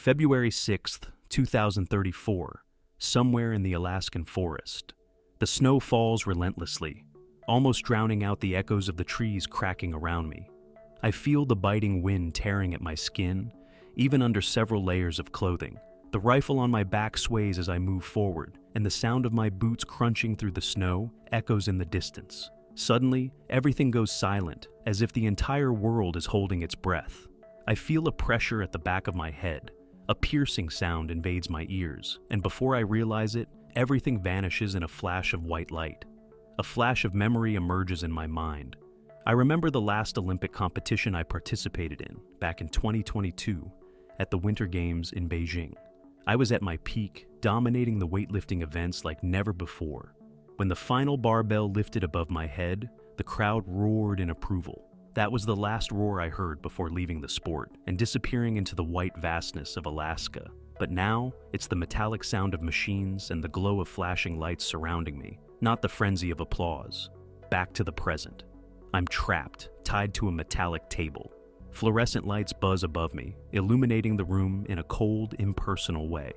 February 6th, 2034, somewhere in the Alaskan forest. The snow falls relentlessly, almost drowning out the echoes of the trees cracking around me. I feel the biting wind tearing at my skin, even under several layers of clothing. The rifle on my back sways as I move forward, and the sound of my boots crunching through the snow echoes in the distance. Suddenly, everything goes silent, as if the entire world is holding its breath. I feel a pressure at the back of my head. A piercing sound invades my ears, and before I realize it, everything vanishes in a flash of white light. A flash of memory emerges in my mind. I remember the last Olympic competition I participated in, back in 2022, at the Winter Games in Beijing. I was at my peak, dominating the weightlifting events like never before. When the final barbell lifted above my head, the crowd roared in approval. That was the last roar I heard before leaving the sport and disappearing into the white vastness of Alaska. But now, it's the metallic sound of machines and the glow of flashing lights surrounding me, not the frenzy of applause. Back to the present. I'm trapped, tied to a metallic table. Fluorescent lights buzz above me, illuminating the room in a cold, impersonal way.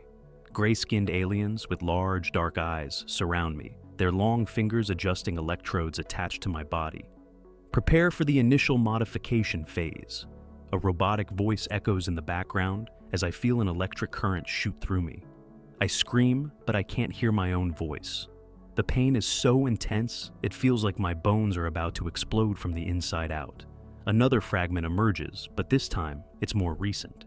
Gray-skinned aliens with large, dark eyes surround me, their long fingers adjusting electrodes attached to my body. Prepare for the initial modification phase. A robotic voice echoes in the background as I feel an electric current shoot through me. I scream, but I can't hear my own voice. The pain is so intense, it feels like my bones are about to explode from the inside out. Another fragment emerges, but this time, it's more recent.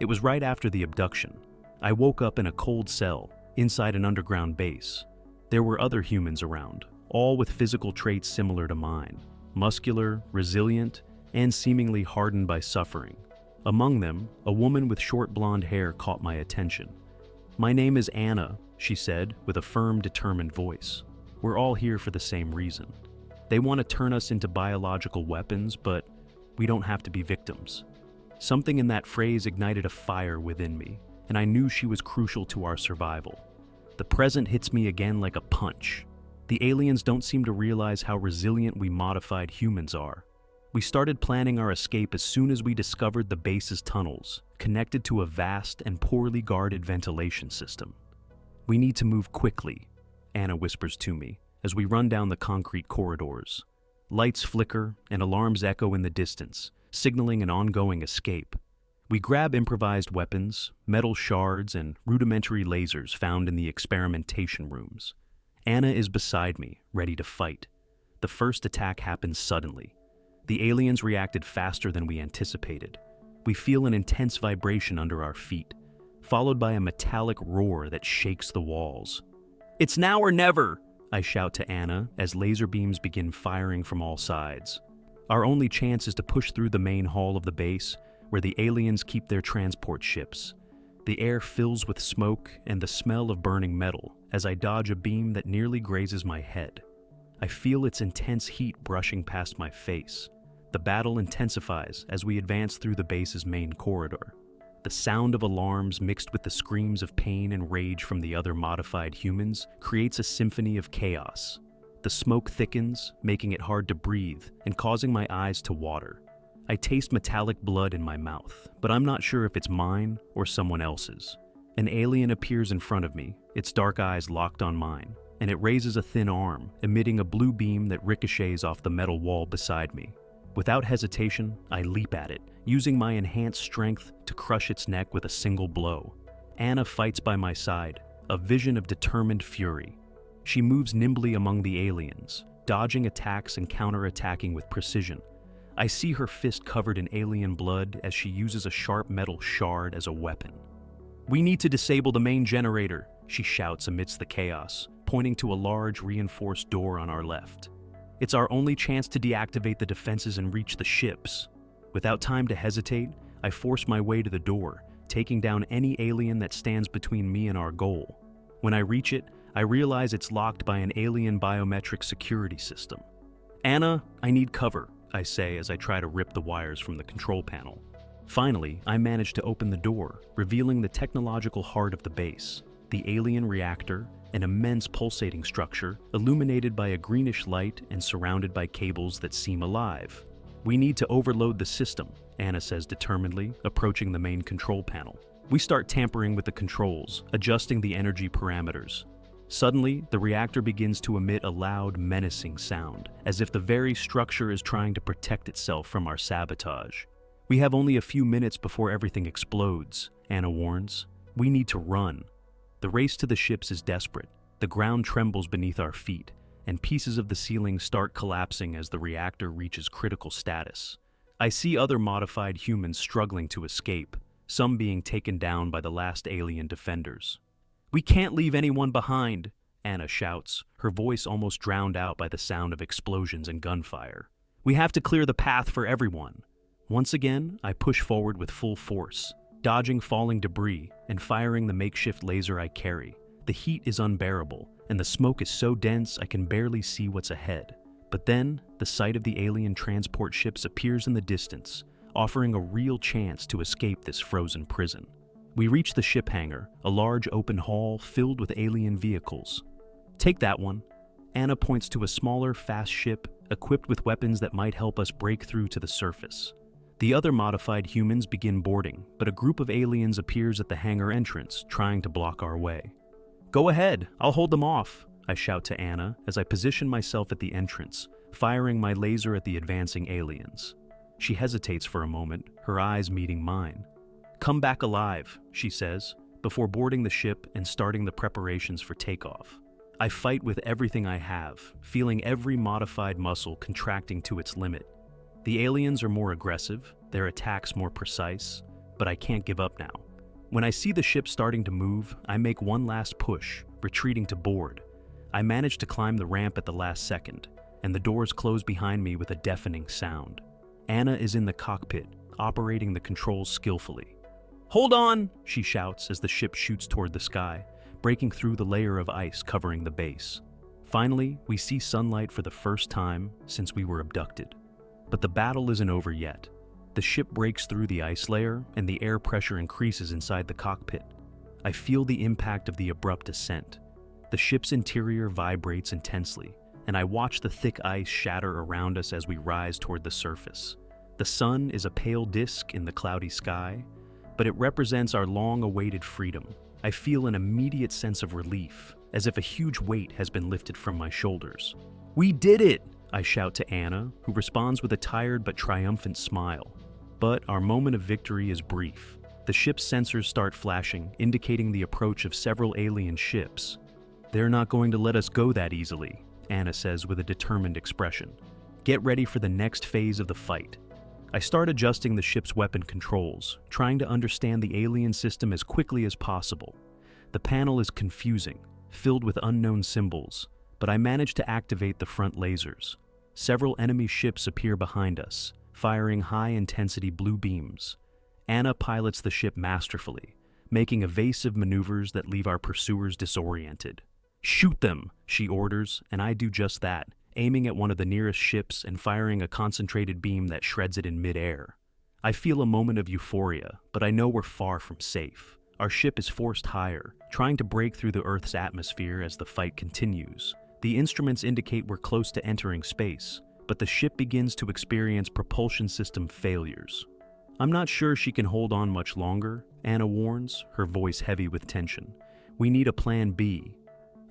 It was right after the abduction. I woke up in a cold cell, inside an underground base. There were other humans around, all with physical traits similar to mine. Muscular, resilient, and seemingly hardened by suffering. Among them, a woman with short blonde hair caught my attention. "My name is Anna," she said with a firm, determined voice. "We're all here for the same reason. They want to turn us into biological weapons, but we don't have to be victims." Something in that phrase ignited a fire within me, and I knew she was crucial to our survival. The present hits me again like a punch. The aliens don't seem to realize how resilient we modified humans are. We started planning our escape as soon as we discovered the base's tunnels, connected to a vast and poorly guarded ventilation system. "We need to move quickly," Anna whispers to me, as we run down the concrete corridors. Lights flicker and alarms echo in the distance, signaling an ongoing escape. We grab improvised weapons, metal shards, and rudimentary lasers found in the experimentation rooms. Anna is beside me, ready to fight. The first attack happens suddenly. The aliens reacted faster than we anticipated. We feel an intense vibration under our feet, followed by a metallic roar that shakes the walls. "It's now or never!" I shout to Anna as laser beams begin firing from all sides. Our only chance is to push through the main hall of the base, where the aliens keep their transport ships. The air fills with smoke and the smell of burning metal as I dodge a beam that nearly grazes my head. I feel its intense heat brushing past my face. The battle intensifies as we advance through the base's main corridor. The sound of alarms mixed with the screams of pain and rage from the other modified humans creates a symphony of chaos. The smoke thickens, making it hard to breathe and causing my eyes to water. I taste metallic blood in my mouth, but I'm not sure if it's mine or someone else's. An alien appears in front of me, its dark eyes locked on mine, and it raises a thin arm, emitting a blue beam that ricochets off the metal wall beside me. Without hesitation, I leap at it, using my enhanced strength to crush its neck with a single blow. Anna fights by my side, a vision of determined fury. She moves nimbly among the aliens, dodging attacks and counterattacking with precision. I see her fist covered in alien blood as she uses a sharp metal shard as a weapon. "We need to disable the main generator," she shouts amidst the chaos, pointing to a large reinforced door on our left. "It's our only chance to deactivate the defenses and reach the ships." Without time to hesitate, I force my way to the door, taking down any alien that stands between me and our goal. When I reach it, I realize it's locked by an alien biometric security system. "Anna, I need cover," I say as I try to rip the wires from the control panel. Finally, I manage to open the door, revealing the technological heart of the base, the alien reactor, an immense pulsating structure illuminated by a greenish light and surrounded by cables that seem alive. "We need to overload the system," Anna says determinedly, approaching the main control panel. We start tampering with the controls, adjusting the energy parameters. Suddenly, the reactor begins to emit a loud, menacing sound, as if the very structure is trying to protect itself from our sabotage. We have only a few minutes before everything explodes, Anna warns. We need to run. The race to the ships is desperate. The ground trembles beneath our feet, and pieces of the ceiling start collapsing as the reactor reaches critical status. I see other modified humans struggling to escape, some being taken down by the last alien defenders. "We can't leave anyone behind," Anna shouts, her voice almost drowned out by the sound of explosions and gunfire. "We have to clear the path for everyone." Once again, I push forward with full force, dodging falling debris and firing the makeshift laser I carry. The heat is unbearable, and the smoke is so dense I can barely see what's ahead. But then, the sight of the alien transport ships appears in the distance, offering a real chance to escape this frozen prison. We reach the ship hangar, a large open hall filled with alien vehicles. "Take that one." Anna points to a smaller, fast ship equipped with weapons that might help us break through to the surface. The other modified humans begin boarding, but a group of aliens appears at the hangar entrance, trying to block our way. "Go ahead, I'll hold them off," I shout to Anna as I position myself at the entrance, firing my laser at the advancing aliens. She hesitates for a moment, her eyes meeting mine. "Come back alive," she says, before boarding the ship and starting the preparations for takeoff. I fight with everything I have, feeling every modified muscle contracting to its limit. The aliens are more aggressive, their attacks more precise, but I can't give up now. When I see the ship starting to move, I make one last push, retreating to board. I manage to climb the ramp at the last second, and the doors close behind me with a deafening sound. Anna is in the cockpit, operating the controls skillfully. "Hold on!" she shouts as the ship shoots toward the sky, breaking through the layer of ice covering the base. Finally, we see sunlight for the first time since we were abducted. But the battle isn't over yet. The ship breaks through the ice layer, and the air pressure increases inside the cockpit. I feel the impact of the abrupt descent. The ship's interior vibrates intensely, and I watch the thick ice shatter around us as we rise toward the surface. The sun is a pale disk in the cloudy sky, but it represents our long-awaited freedom. I feel an immediate sense of relief, as if a huge weight has been lifted from my shoulders. "We did it!" I shout to Anna, who responds with a tired but triumphant smile. But our moment of victory is brief. The ship's sensors start flashing, indicating the approach of several alien ships. "They're not going to let us go that easily," Anna says with a determined expression. "Get ready for the next phase of the fight." I start adjusting the ship's weapon controls, trying to understand the alien system as quickly as possible. The panel is confusing, filled with unknown symbols, but I manage to activate the front lasers. Several enemy ships appear behind us, firing high-intensity blue beams. Anna pilots the ship masterfully, making evasive maneuvers that leave our pursuers disoriented. "Shoot them," she orders, and I do just that, aiming at one of the nearest ships and firing a concentrated beam that shreds it in mid-air. I feel a moment of euphoria, but I know we're far from safe. Our ship is forced higher, trying to break through the Earth's atmosphere as the fight continues. The instruments indicate we're close to entering space, but the ship begins to experience propulsion system failures. "I'm not sure she can hold on much longer," Anna warns, her voice heavy with tension. "We need a plan B."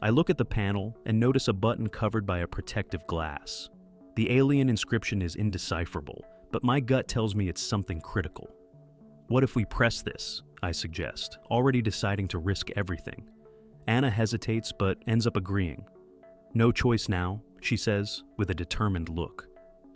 I look at the panel and notice a button covered by a protective glass. The alien inscription is indecipherable, but my gut tells me it's something critical. "What if we press this?" I suggest, already deciding to risk everything. Anna hesitates but ends up agreeing. "No choice now," she says, with a determined look.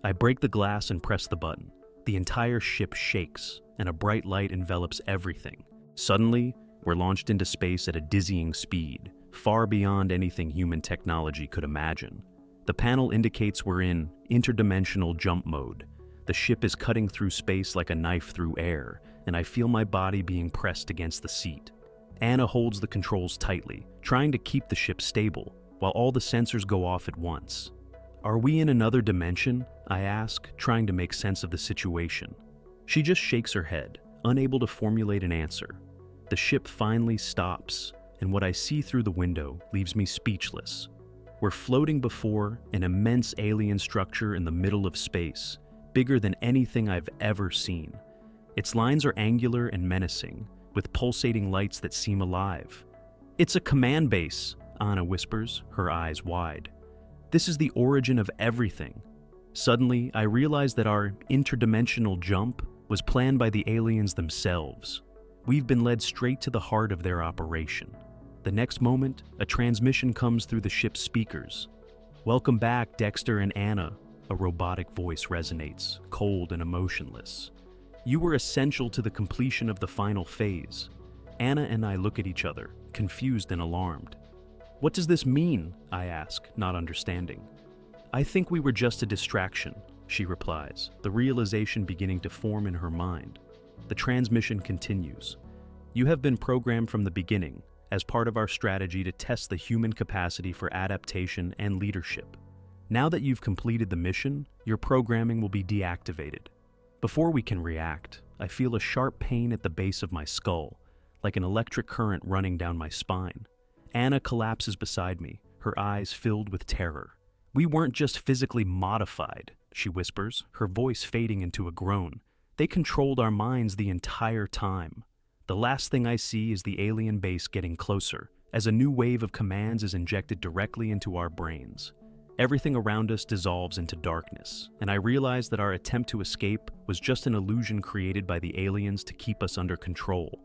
I break the glass and press the button. The entire ship shakes, and a bright light envelops everything. Suddenly, we're launched into space at a dizzying speed, far beyond anything human technology could imagine. The panel indicates we're in interdimensional jump mode. The ship is cutting through space like a knife through air, and I feel my body being pressed against the seat. Anna holds the controls tightly, trying to keep the ship stable, while all the sensors go off at once. "Are we in another dimension?" I ask, trying to make sense of the situation. She just shakes her head, unable to formulate an answer. The ship finally stops, and what I see through the window leaves me speechless. We're floating before an immense alien structure in the middle of space, bigger than anything I've ever seen. Its lines are angular and menacing, with pulsating lights that seem alive. "It's a command base," Anna whispers, her eyes wide. "This is the origin of everything." Suddenly, I realize that our interdimensional jump was planned by the aliens themselves. We've been led straight to the heart of their operation. The next moment, a transmission comes through the ship's speakers. "Welcome back, Dexter and Anna," a robotic voice resonates, cold and emotionless. "You were essential to the completion of the final phase." Anna and I look at each other, confused and alarmed. "What does this mean?" I ask, not understanding. "I think we were just a distraction," she replies, the realization beginning to form in her mind. The transmission continues. "You have been programmed from the beginning, as part of our strategy to test the human capacity for adaptation and leadership. Now that you've completed the mission, your programming will be deactivated." Before we can react, I feel a sharp pain at the base of my skull, like an electric current running down my spine. Anna collapses beside me, her eyes filled with terror. "We weren't just physically modified," she whispers, her voice fading into a groan. "They controlled our minds the entire time." The last thing I see is the alien base getting closer, as a new wave of commands is injected directly into our brains. Everything around us dissolves into darkness, and I realize that our attempt to escape was just an illusion created by the aliens to keep us under control.